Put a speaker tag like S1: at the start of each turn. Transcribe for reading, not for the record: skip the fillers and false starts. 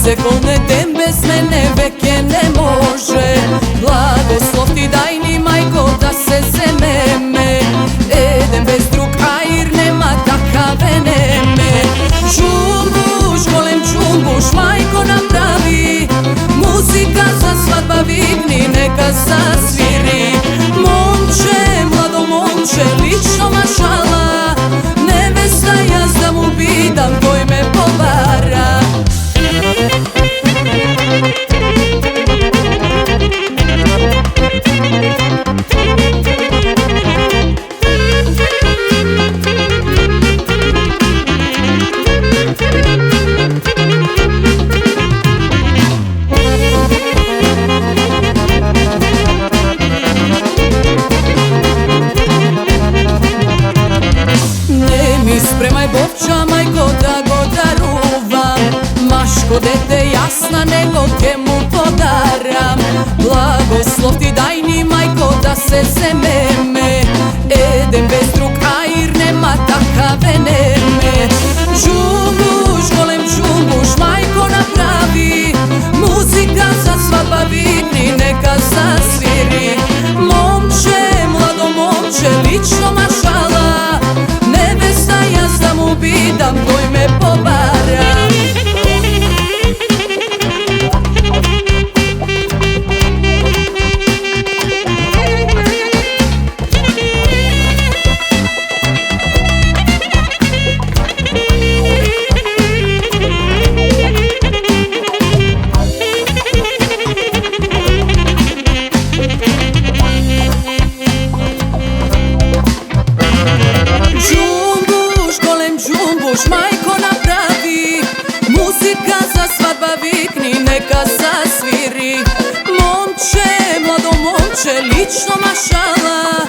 S1: se kolne den bez mene veke ne može. Blagoslov ti daj mi majko da se zememe, edem bez drug air nema takave neme. Džumbuš, golem džumbuš, majko napravi, muzika za svadba vigni neka zasviri. Momče, mlado momče, lično mašala, nevesta jazda mu bidam koji me povara. Spremaj bobča majko da go daruvam, maško dete jasna nego te mu podaram. Blagoslov ti daj mi majko da se zememe, edem bez drug air nema takave neme. Džumbuš, golem džumbuš, majko napravi, muzika za svadba vigni neka zasviri. Momče, mlado momče, lično mašala, nevesta jazda mu bidam koji me povara. Majko napravi, muzika za svadba vikni neka zasviri. Momče, mlado momče, lično mašala,